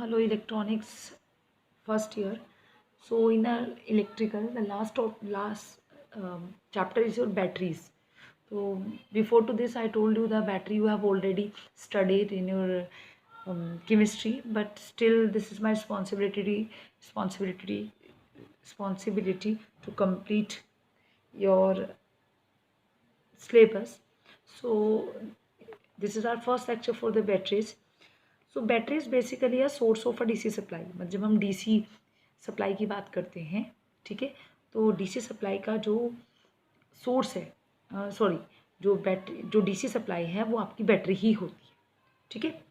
Hello, electronics first year. So in the electrical, the last chapter is your batteries. So before to this, I told you the battery you have already studied in your chemistry, but still this is my responsibility responsibility to complete your syllabus. So this is our first lecture for the batteries. So batteries basically a source of a DC supply. मतलब जब हम DC supply की बात करते हैं, ठीक है, तो डीसी सप्लाई का जो सोर्स है, सॉरी, जो डीसी सप्लाई है वो आपकी बैटरी ही होती है, ठीक है।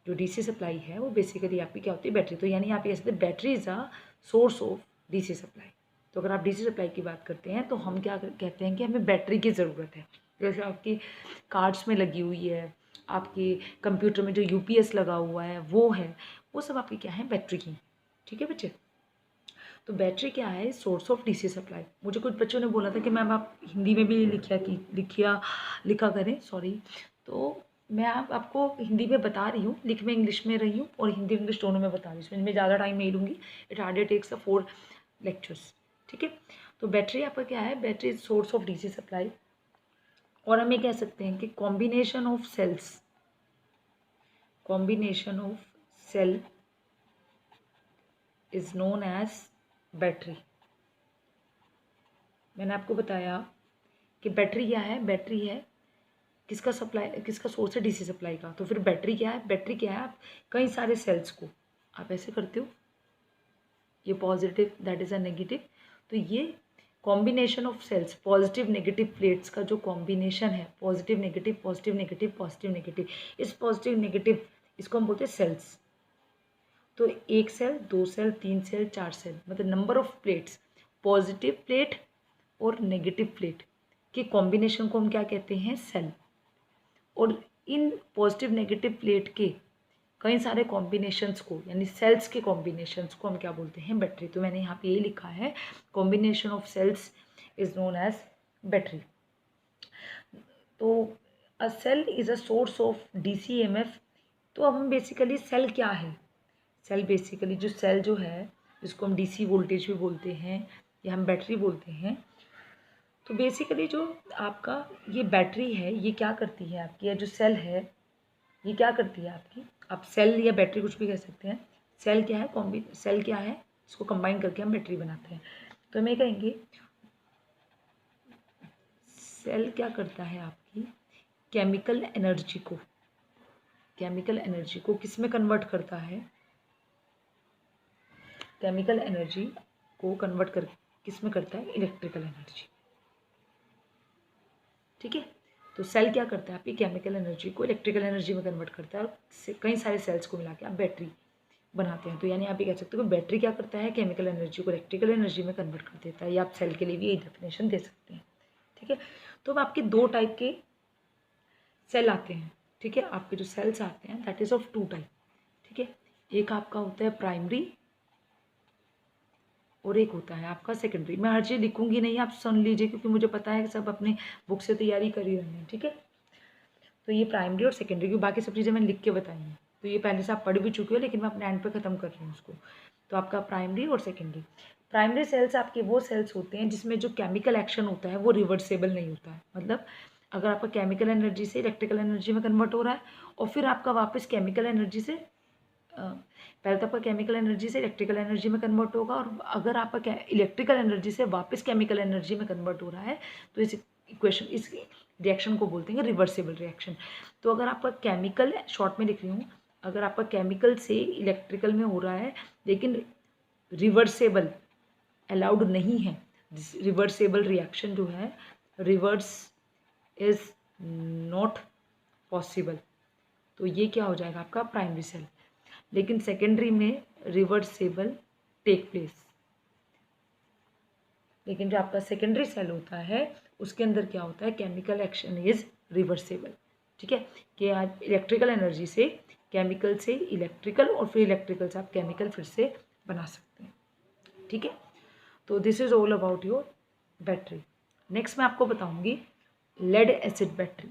जो डीसी सप्लाई है वो बेसिकली आपकी क्या होती है, बैटरी। तो यानी आप कह सकते हैं battery is a source of DC supply. तो अगर आप डीसी सप्लाई की बात करते हैं तो हम क्या कहते हैं कि हमें बैटरी की ज़रूरत है। जैसे आपकी कार्ड्स में लगी हुई है, आपके कंप्यूटर में जो यूपीएस लगा हुआ है वो सब आपकी क्या है, बैटरी की, ठीक है बच्चे। तो बैटरी क्या है, सोर्स ऑफ डीसी सप्लाई। मुझे कुछ बच्चों ने बोला था कि मैम आप हिंदी में भी लिखा करें, सॉरी। तो मैं आपको हिंदी में बता रही हूँ, लिख में इंग्लिश में रही हूँ और हिंदी इंग्लिश दोनों में बता रही हूँ। इसमें ज़्यादा टाइम नहीं लूँगी, इट हार्डली टेक्स 4 लेक्चर्स, ठीक है। तो बैटरी आपका क्या है, battery is source of DC supply. और हम ये कह सकते हैं कि combination of cell is known as battery. मैंने आपको बताया कि बैटरी क्या है, बैटरी है किसका सोर्स है, डीसी सप्लाई का। तो फिर बैटरी क्या है, आप कई सारे सेल्स को आप ऐसे करते हो, ये positive that is a negative. तो ये combination of cells, positive negative plates का जो कॉम्बिनेशन है, positive negative positive negative positive negative, इस पॉजिटिव नेगेटिव इसको हम बोलते हैं सेल्स। तो 1 सेल, 2 सेल, 3 सेल, 4 सेल, मतलब number of plates, positive plate और नेगेटिव प्लेट के कॉम्बिनेशन को हम क्या कहते हैं, सेल। और इन पॉजिटिव नेगेटिव प्लेट के कई सारे कॉम्बिनेशंस को, यानी सेल्स के कॉम्बिनेशंस को हम क्या बोलते हैं, बैटरी। तो मैंने यहाँ पे ये लिखा है, combination of cells is known as battery. तो a cell is a source of DCMF. तो अब हम बेसिकली सेल क्या है, सेल बेसिकली जो है जिसको हम डीसी वोल्टेज भी बोलते हैं या हम बैटरी बोलते हैं। तो बेसिकली जो आपका ये बैटरी है, ये क्या करती है आपकी, या जो सेल है ये क्या करती है आपकी, आप सेल या बैटरी कुछ भी कह सकते हैं। सेल क्या है, इसको कंबाइन करके हम बैटरी बनाते हैं। तो हम ये कहेंगे सेल क्या करता है आपकी, केमिकल एनर्जी को किस में कन्वर्ट करता है, केमिकल एनर्जी को कन्वर्ट कर किस में करता है, इलेक्ट्रिकल एनर्जी, ठीक है। तो सेल क्या करता है, आपकी केमिकल एनर्जी को इलेक्ट्रिकल एनर्जी में कन्वर्ट करता है और कई सारे सेल्स को मिला के आप बैटरी बनाते हैं। तो यानी आप ये कह सकते हो कि बैटरी क्या करता है, केमिकल एनर्जी को इलेक्ट्रिकल एनर्जी में कन्वर्ट कर देता है। या आप सेल के लिए भी यही डेफिनेशन दे सकते हैं, ठीक है। तो अब आपके 2 टाइप के सेल आते हैं, ठीक है। आपके जो सेल्स आते हैं दैट इज ऑफ 2 टाइप, ठीक है। एक आपका होता है प्राइमरी और एक होता है आपका सेकेंडरी। मैं हर चीज़ लिखूंगी नहीं, आप सुन लीजिए, क्योंकि मुझे पता है कि सब अपने बुक से तैयारी कर ही रहे हैं, ठीक है। तो ये प्राइमरी और सेकेंडरी की बाकी सब चीज़ें मैंने लिख के बताई हैं, तो ये पहले से आप पढ़ भी चुके हो, लेकिन मैं अपने एंड पे ख़त्म कर रही हूँ उसको। तो आपका प्राइमरी और सेकेंडरी। प्राइमरी सेल्स आपके वो सेल्स होते हैं जिसमें जो केमिकल एक्शन होता है वो रिवर्सेबल नहीं होता है। मतलब अगर आपका केमिकल एनर्जी से इलेक्ट्रिकल एनर्जी में कन्वर्ट हो रहा है और फिर आपका वापस केमिकल एनर्जी से पहले तो आपका केमिकल एनर्जी से इलेक्ट्रिकल एनर्जी में कन्वर्ट होगा, और अगर आपका इलेक्ट्रिकल एनर्जी से वापस केमिकल एनर्जी में कन्वर्ट हो रहा है तो इस रिएक्शन को बोलते हैं रिवर्सेबल रिएक्शन। तो अगर आपका केमिकल, शॉर्ट में लिख रही हूँ, अगर आपका केमिकल से इलेक्ट्रिकल में हो रहा है लेकिन रिवर्सेबल अलाउड नहीं है, रिवर्सेबल रिएक्शन जो है, रिवर्स इज नॉट पॉसिबल, तो ये क्या हो जाएगा आपका प्राइमरी सेल। लेकिन सेकेंडरी में रिवर्सेबल टेक प्लेस, लेकिन जो आपका सेकेंडरी सेल होता है उसके अंदर क्या होता है, केमिकल एक्शन इज रिवर्सेबल, ठीक है। कि आप इलेक्ट्रिकल एनर्जी से केमिकल से इलेक्ट्रिकल और फिर इलेक्ट्रिकल से आप केमिकल फिर से बना सकते हैं, ठीक है। तो this is all about your battery. Next मैं आपको बताऊंगी लेड एसिड बैटरी।